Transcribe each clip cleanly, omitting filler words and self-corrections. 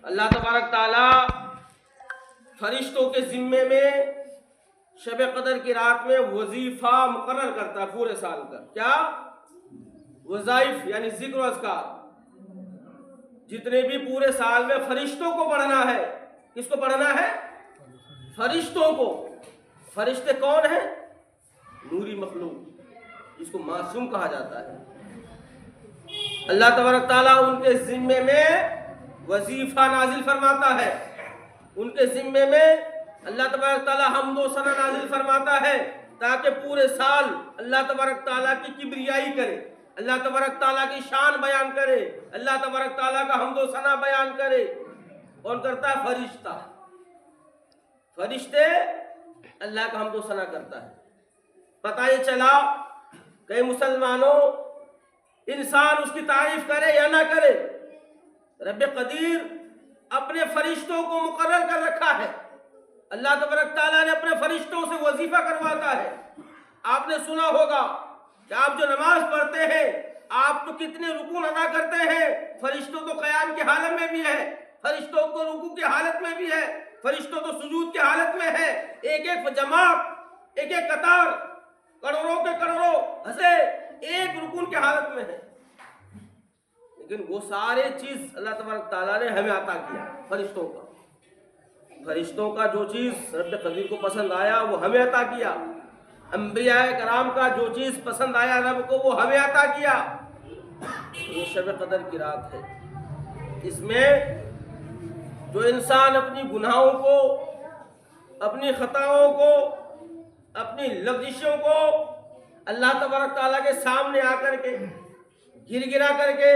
اللہ تبارک تعالیٰ فرشتوں کے ذمے میں شب قدر کی رات میں وظیفہ مقرر کرتا ہے پورے سال کا. کیا وظائف یعنی ذکر و اذکار جتنے بھی پورے سال میں فرشتوں کو پڑھنا ہے. کس کو پڑھنا ہے؟ فرشتوں کو. فرشتے کون ہیں؟ نوری مخلوق جس کو معصوم کہا جاتا ہے. اللہ تبارک تعالیٰ ان کے ذمے میں وظیفہ نازل فرماتا ہے. ان کے ذمے میں اللہ تبارک تعالیٰ حمد و ثنا نازل فرماتا ہے تاکہ پورے سال اللہ تبارک تعالیٰ کی کبریائی کرے, اللہ تبارک تعالیٰ کی شان بیان کرے, اللہ تبارک تعالیٰ کا حمد و ثنا بیان کرے. کون کرتا ہے؟ فرشتہ. فرشتے اللہ کا حمد و ثنا کرتا ہے. پتہ یہ چلا کہ مسلمانوں انسان اس کی تعریف کرے یا نہ کرے, رب قدیر اپنے فرشتوں کو مقرر کر رکھا ہے. اللہ تبارک تعالیٰ نے اپنے فرشتوں سے وظیفہ کرواتا ہے. آپ نے سنا ہوگا کہ آپ جو نماز پڑھتے ہیں آپ تو کتنے رکوع ادا کرتے ہیں. فرشتوں تو قیام کی حالت میں بھی ہے, فرشتوں کو رکوع کی حالت میں بھی ہے, فرشتوں تو سجود کی حالت میں ہے. ایک ایک جماعت, ایک ایک قطار, کروڑوں کے کروڑوں ہنسے ایک رکوع کی حالت میں ہے. لیکن وہ سارے چیز اللہ تبارک تعالیٰ نے ہمیں عطا کیا. فرشتوں کا فرشتوں کا جو چیز رب قدیر کو پسند آیا وہ ہمیں عطا کیا. انبیاء کرام کا جو چیز پسند آیا رب کو وہ ہمیں عطا کیا. یہ شب قدر کی رات ہے. اس میں جو انسان اپنی گناہوں کو, اپنی خطاؤں کو, اپنی لغزشوں کو اللہ تبارک تعالیٰ کے سامنے آ کر کے گر گرا کر کے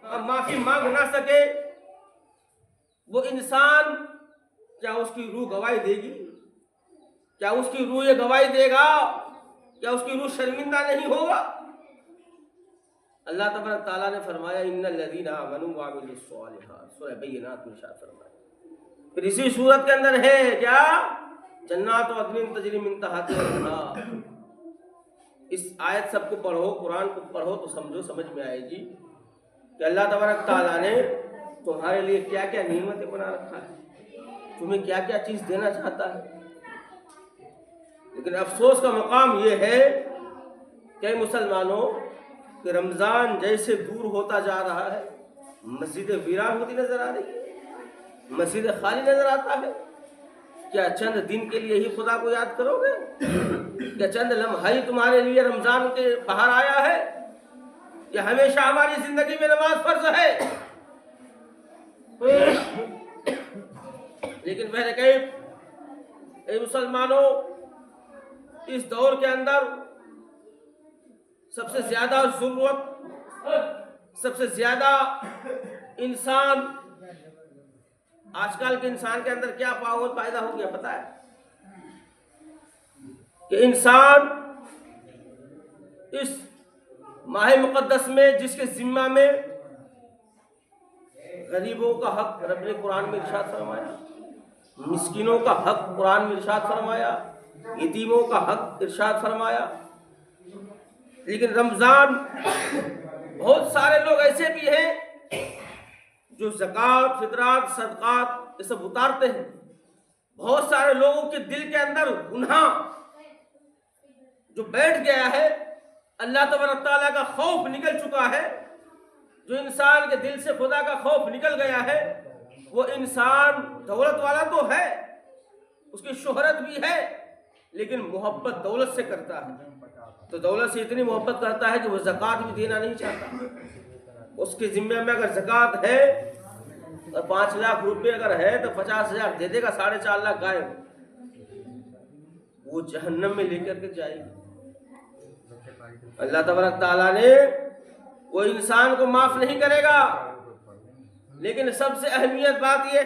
اور معافی مانگ نہ سکے, وہ انسان کیا اس کی روح گواہی دے گی؟ کیا اس کی روح یہ گواہی دے گا؟ کیا اس کی روح شرمندہ نہیں ہوگا؟ اللہ تبارک تعالیٰ نے فرمایا ان الذین آمنوا وعملوا الصالحات, سورہ بینات میں ارشاد فرمایا. پھر اسی سورت کے اندر ہے کیا؟ جنات عدن تجری من تحتہا الانہار. اس آیت سب کو پڑھو, قرآن کو پڑھو تو سمجھ میں آئے گی کہ اللہ تبارک تعالیٰ نے تمہارے لیے کیا کیا نعمتیں بنا رکھا ہے, تمہیں کیا کیا چیز دینا چاہتا ہے. لیکن افسوس کا مقام یہ ہے کہ مسلمانوں کہ رمضان جیسے دور ہوتا جا رہا ہے مسجد ویران ہوتی نظر آ رہی ہے, مسجد خالی نظر آتا ہے. کیا چند دن کے لیے ہی خدا کو یاد کرو گے؟ کیا چند لمحہ ہی تمہارے لیے رمضان کے باہر آیا ہے؟ یا ہمیشہ ہماری زندگی میں نماز فرض ہے؟ لیکن میرے کئی اے مسلمانوں, اس دور کے اندر سب سے زیادہ ضرورت, سب سے زیادہ انسان, آج کل کے انسان کے اندر کیا پاور پیدا ہو گیا پتہ ہے؟ کہ انسان اس ماہ مقدس میں جس کے ذمہ میں غریبوں کا حق رب نے قرآن میں ارشاد فرمایا, مسکینوں کا حق قرآن میں ارشاد فرمایا, یتیموں کا حق ارشاد فرمایا. لیکن رمضان بہت سارے لوگ ایسے بھی ہیں جو زکوٰۃ, فطرات, صدقات یہ سب اتارتے ہیں. بہت سارے لوگوں کے دل کے اندر گناہ جو بیٹھ گیا ہے, اللہ تبارک تعالیٰ کا خوف نکل چکا ہے. جو انسان کے دل سے خدا کا خوف نکل گیا ہے وہ انسان دولت والا تو ہے, اس کی شہرت بھی ہے, لیکن محبت دولت سے کرتا ہے. تو دولت سے اتنی محبت کرتا ہے کہ وہ زکوٰۃ بھی دینا نہیں چاہتا. اس کے ذمہ میں اگر زکوٰۃ ہے اور 5 لاکھ روپے اگر ہے تو 50,000 دے دے گا, 4.5 لاکھ غائب, وہ جہنم میں لے کر کے جائے گی. اللہ تبارک تعالیٰ نے وہ انسان کو معاف نہیں کرے گا. لیکن سب سے اہمیت بات یہ